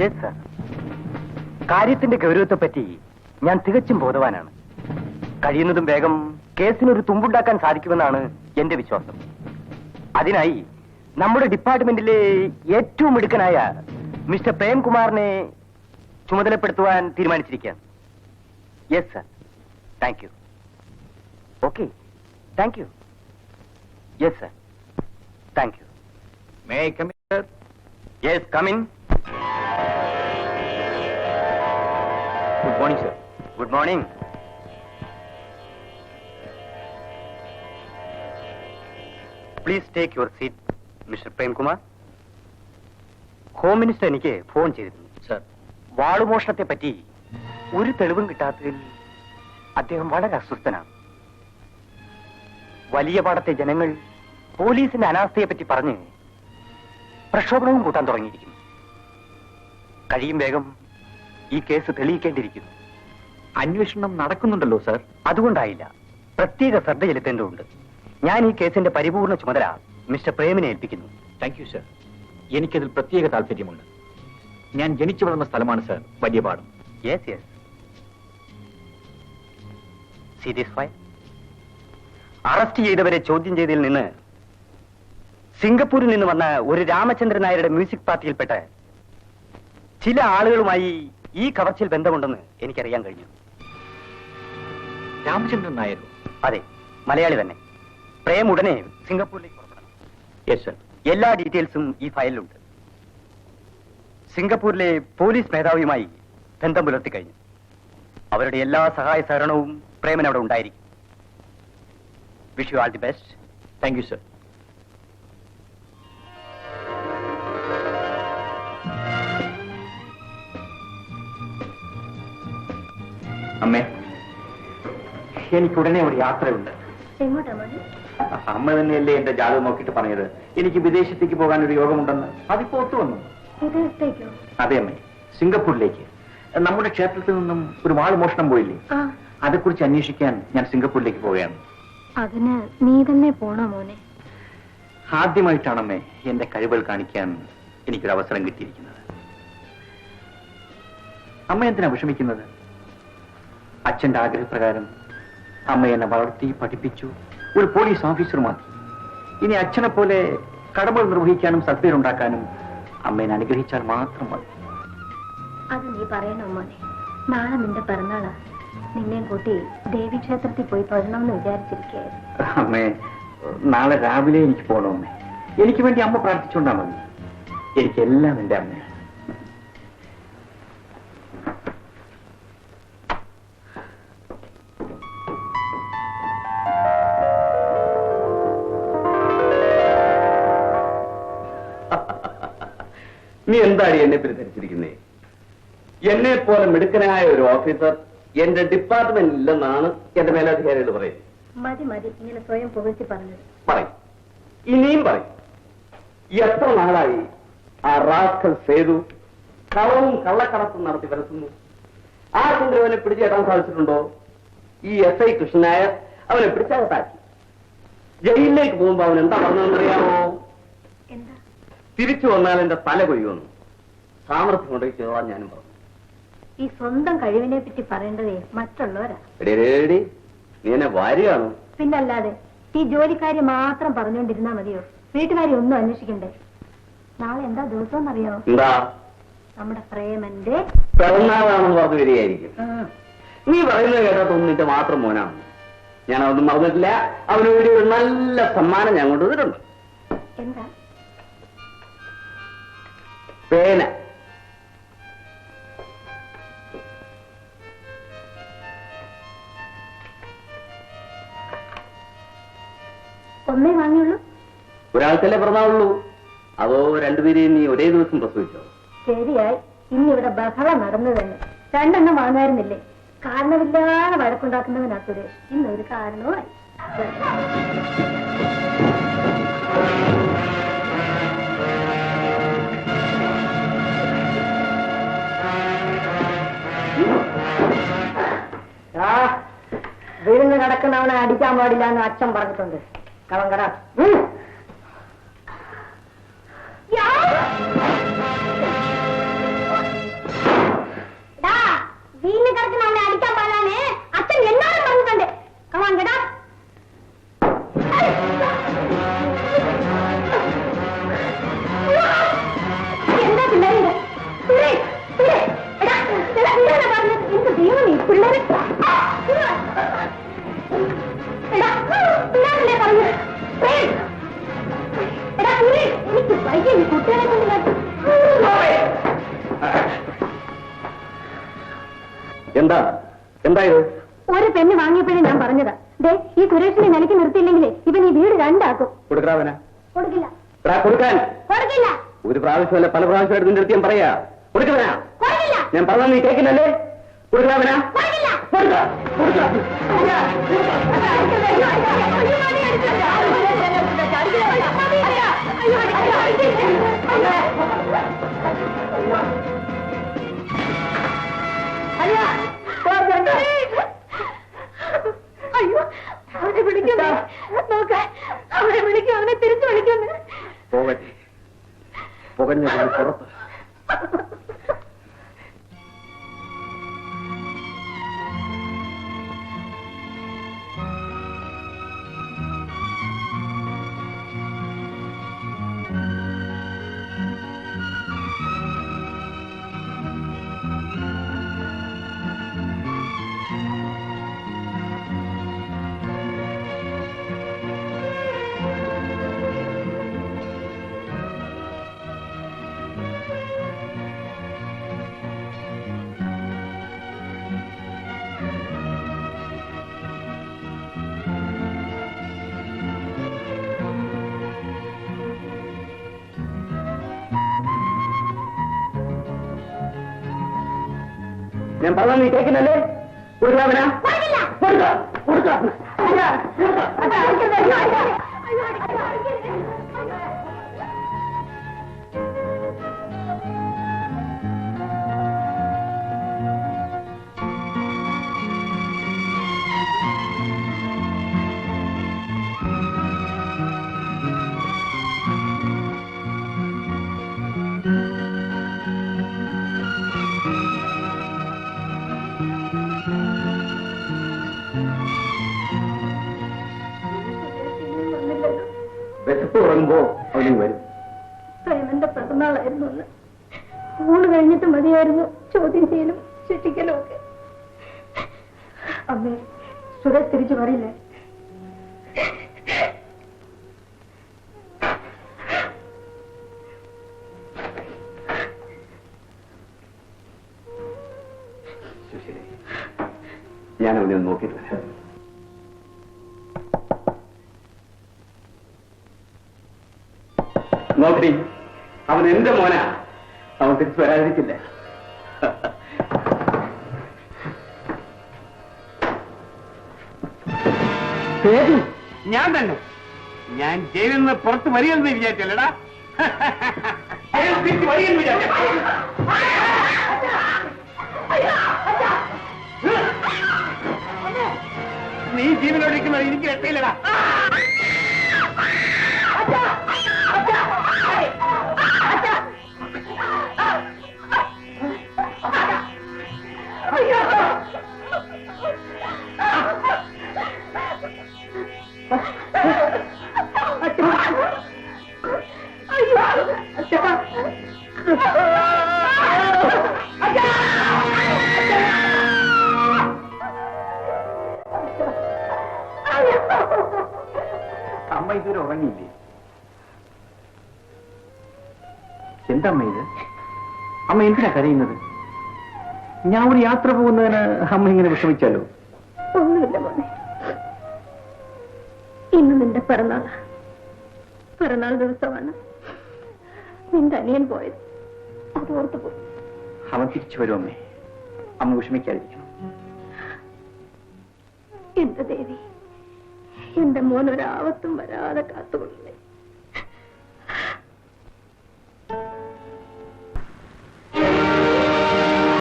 Yes sir. കാര്യത്തിന്റെ ഗൗരവത്തെപ്പറ്റി ഞാൻ തികച്ചും ബോധവാനാണ്. കഴിയുന്നതും വേഗം കേസിനൊരു തുമ്പുണ്ടാക്കാൻ സാധിക്കുമെന്നാണ് എന്റെ വിശ്വാസം. അതിനായി നമ്മുടെ ഡിപ്പാർട്ട്മെന്റിലെ ഏറ്റവും മിടുക്കനായ മിസ്റ്റർ പ്രേംകുമാറിനെ ചുമതലപ്പെടുത്തുവാൻ തീരുമാനിച്ചിരിക്കുകയാണ്. Yes sir. Thank you. Okay, thank you. Yes sir. Thank you. May I come in sir? Yes, come in. Good morning sir. Good morning. Please take your seat mister Premkumar. Home minister എനിക്ക് phone ചെയ്തിരുന്നു sir. വാളുമോഷണത്തെ പറ്റി ഒരു തെളിവും കിട്ടാത്തതിൽ അദ്ദേഹം വളരെ അസ്വസ്ഥനാണ്. വലിയ പാടത്തെ ജനങ്ങൾ പോലീസിന്റെ അനാസ്ഥയെപ്പറ്റി പറഞ്ഞ് പ്രക്ഷോഭണവും കൂട്ടാൻ തുടങ്ങിയിരിക്കുന്നു. കഴിയും വേഗം ഈ കേസ് തെളിയിക്കേണ്ടിയിരിക്കുന്നു. അന്വേഷണം നടക്കുന്നുണ്ടല്ലോ സർ. അതുകൊണ്ടായില്ല, പ്രത്യേക ശ്രദ്ധ ചെലുത്തേണ്ടതുണ്ട്. ഞാൻ ഈ കേസിന്റെ പരിപൂർണ ചുമതല മിസ്റ്റർ പ്രേമിനെ ഏൽപ്പിക്കുന്നു. Thank you sir. എനിക്കതിൽ പ്രത്യേക താല്പര്യമുണ്ട്. ഞാൻ ജനിച്ചു വളർന്ന സ്ഥലമാണ് സർ വലിയ പാടം. Yes yes. See this file. Arrest ചെയ്തവരെ ചോദ്യം ചെയ്തതിൽ നിന്ന് സിംഗപ്പൂരിൽ നിന്ന് വന്ന ഒരു രാമചന്ദ്രൻ നായരുടെ മ്യൂസിക് പാർട്ടിയിൽപ്പെട്ട ചില ആളുകളുമായി ഈ കവർച്ചയിൽ ബന്ധമുണ്ടെന്ന് എനിക്കറിയാൻ കഴിഞ്ഞു. രാമചന്ദ്രൻ നായരോ? അതെ, മലയാളി തന്നെ. പ്രേം ഉടനെ സിംഗപ്പൂരിലേക്ക് പുറപ്പെടണം. Yes sir. എല്ലാ ഡീറ്റെയിൽസും ഈ ഫയലിലുണ്ട്. സിംഗപ്പൂരിലെ പോലീസ് മേധാവിയുമായി ബന്ധം പുലർത്തി കഴിഞ്ഞു. അവരുടെ എല്ലാ സഹായ സഹകരണവും പ്രേമൻ അവിടെ ഉണ്ടായിരിക്കും. Wish you all the best. Thank you sir. അമ്മേ, എനിക്കുടനെ ഒരു യാത്രയുണ്ട്. അമ്മ തന്നെയല്ലേ എന്റെ ജാതകം നോക്കിയിട്ട് പറഞ്ഞത് എനിക്ക് വിദേശത്തേക്ക് പോകാൻ ഒരു യോഗമുണ്ടെന്ന്? അതിപ്പോ ഒത്തു വന്നു. അതെ അമ്മേ, സിംഗപ്പൂരിലേക്ക്. നമ്മുടെ ക്ഷേത്രത്തിൽ നിന്നും ഒരു വാൾ മോഷണം പോയില്ലേ, അതേക്കുറിച്ച് അന്വേഷിക്കാൻ ഞാൻ സിംഗപ്പൂരിലേക്ക് പോവുകയാണ്. അതിന് നീ തന്നെ പോണോ മോനെ? ആദ്യമായിട്ടാണമ്മേ എന്റെ കഴിവുകൾ കാണിക്കാൻ എനിക്കൊരു അവസരം കിട്ടിയിരിക്കുന്നത്. അമ്മ എന്തിനാ വിഷമിക്കുന്നത്? അച്ഛന്റെ ആഗ്രഹപ്രകാരം അമ്മ എന്നെ വളർത്തി പഠിപ്പിച്ചു, ഒരു പോലീസ് ഓഫീസറുമാക്കി. ഇനി അച്ഛനെ പോലെ കടമകൾ നിർവഹിക്കാനും സദ്പേരുണ്ടാക്കാനും അമ്മേനെ അനുഗ്രഹിച്ചാൽ മാത്രം മതി. അത് നീ പറയണോ മോനെ? നാളെ നിന്റെ പിറന്നാളാ. നിന്നെ കൂട്ടി ദേവീക്ഷേത്രത്തിൽ പോയി തൊഴണമെന്ന് വിചാരിച്ചിരിക്കുകയായിരുന്നു. അമ്മേ, നാളെ രാവിലെ എനിക്ക് പോകണമേ. എനിക്ക് വേണ്ടി അമ്മ പ്രാർത്ഥിച്ചുകൊണ്ടാ മതി. എനിക്കെല്ലാം എന്റെ അമ്മയാണ്. നീ എന്താണ് എന്നെ പിന്തിരിച്ചിരിക്കുന്നേ? എന്നെ പോലെ മിടുക്കനായ ഒരു ഓഫീസർ എന്റെ ഡിപ്പാർട്ട്മെന്റിൽ ഇല്ലെന്നാണ് എന്റെ മേലധികാരികൾ പറയുന്നത്. മതി മതി ഇങ്ങനെ സ്വയം പുകഴ്ത്തി പറഞ്ഞത്. പറയും, ഇനിയും പറയും. എത്ര നാളായി ആ റാസ്കൽ സേതു കളവും കള്ളക്കടത്തും നടത്തി വരത്തുന്നു? ആർക്കെങ്കിലും അവനെ പിടിച്ചേട്ടാൻ സാധിച്ചിട്ടുണ്ടോ? ഈ SI കൃഷ്ണൻ നായർ അവനെ പിടിച്ചകത്താക്കി. ജയിലിലേക്ക് പോകുമ്പോ അവൻ എന്താ പറഞ്ഞതെന്നറിയാമോ? എന്താ? തിരിച്ചു വന്നാൽ എന്റെ തല കൊയ്യുമെന്ന്. സാമർത്ഥ്യം കൊണ്ടേ ചെയ്തോളാൻ ഞാനും പറഞ്ഞു. ഈ സ്വന്തം കഴിവിനെ പറ്റി പറയേണ്ടതേ മറ്റുള്ളവരാ. എടേ, നീ എന്നെ വാരിയാണോ? പിന്നല്ലാതെ ഈ ജോലിക്കാരി മാത്രം പറഞ്ഞുകൊണ്ടിരുന്നാ മതിയോ? വീട്ടുകാരി ഒന്നും അന്വേഷിക്കണ്ടേ? നാളെ എന്താ ദിവസം എന്നറിയാമോ? എന്താ? നമ്മുടെ പ്രേമന്റെ പിറന്നാളാണെന്ന് പറഞ്ഞു വരികയായിരിക്കും. നീ പറയുന്നത് കേട്ടാത്തൊന്നും നിന്റെ മാത്രം മോനാണ്. ഞാൻ അതൊന്നും മറന്നിട്ടില്ല. അവന് വേണ്ടി ഒരു നല്ല സമ്മാനം ഞാൻ കൊണ്ടുവന്നിട്ടുണ്ട്. എന്താ? പേന. ഒന്നേ വാങ്ങിയുള്ളൂ? ഒരാൾക്കല്ലേ പിറന്നാളുള്ളൂ. അതോ രണ്ടുപേരെയും നീ ഒരേ ദിവസം പ്രസവിച്ചോ? ശരിയായി. ഇന്നിവിടെ ബഹളം നടന്നു തന്നെ. രണ്ടെണ്ണം വാങ്ങാറുന്നില്ലേ? കാരണമില്ലാതെ വഴക്കുണ്ടാക്കുന്നവനാ സുരേഷ്. ഇന്നൊരു കാരണവുമായി. വീടിന് കിടക്കുന്നവനെ അടിക്കാൻ പാടില്ല എന്ന് അച്ഛൻ പറഞ്ഞിട്ടുണ്ട്. കളങ്കട. എന്താ എന്തായത്? ഒരു പെണ്ണ് വാങ്ങിയപ്പോഴേ ഞാൻ പറഞ്ഞതാ, ദേ ഈ സുരേഷിനെ നിലയ്ക്ക് നിർത്തിയില്ലെങ്കിലേ ഇവൻ ഈ വീട് രണ്ടാക്കും. കൊടുക്കാവന കൊടുക്കില്ല. കൊടുക്കാൻ കൊടുക്കില്ല. ഒരു പ്രാവശ്യമല്ല പല പ്രാവശ്യമായിട്ട് നിന്റെ അടുത്ത് ഞാൻ പറയാ. കൊടുക്കവനാ. കൊടുക്കില്ല. ഞാൻ പറഞ്ഞാൽ നീ കേൾക്കില്ലല്ലേ? കൊടുക്കാവനാ. കൊടുക്കില്ല. അയ്യോ, അവനെ വിളിക്കുന്നേ നോക്ക, അവനെ വിളിക്കും, അവനെ തിരിച്ചു വിളിക്കുന്നു. പോകട്ടെ, പുകഞ്ഞ പുറത്ത്. ഞാൻ പറഞ്ഞാൽ നീ കേൾക്കില്ലല്ലേ? കൊടുക്കാവനാ. വിശപ്പ് തുടങ്ങുമ്പോ അവനും വരും. പ്രേമന്റെ പിറന്നാളായിരുന്നു ഒന്ന്. ഊണ് കഴിഞ്ഞിട്ട് മതിയായിരുന്നു ചോദ്യം ചെയ്യലും ശിക്ഷിക്കലും ഒക്കെ. അമ്മേ, സുരേഷ് തിരിച്ചു പറയില്ലേ? ഞാൻ അവനെ ഒന്ന് നോക്കിയിട്ട് വരാം. നോക്കി, അവൻ എന്റെ മോനാ. അവൻ തിരിച്ചു വരാതിരിക്കില്ല. ഞാൻ തന്നെ. ഞാൻ ജയിലിൽ നിന്ന് പുറത്ത് വരികയെന്ന് വിചാരിച്ചല്ലടാ. തിരിച്ചു വരികയെന്ന് വിചാരിച്ച നീ ജീവനോടിക്കുന്നത് എനിക്ക് രക്ഷയില്ലടാ. അമ്മ ഇതുവരെ ഉറങ്ങിയില്ലേ? എന്താ അമ്മ ഇത്? അമ്മ എന്തിനാ കരയുന്നത്? ഞാൻ ഒരു യാത്ര പോകുന്നതിന് അമ്മ ഇങ്ങനെ വിഷമിച്ചാലോ? ഒന്നുമില്ല മോനെ, ഇന്ന് നിന്റെ പിറന്നാളാ. പിറന്നാൾ ദിവസമാണ് നിന്റെ അനിയൻ പോയത്. അതോർത്ത് പോയി. അവൻ തിരിച്ചു വരും അമ്മേ. അമ്മ വിഷമിക്കാതിരിക്കണം. എന്റെ ദേവി, എന്റെ മോൻ ഒരാവത്തും വരാതെ കാത്തുകൊള്ളു.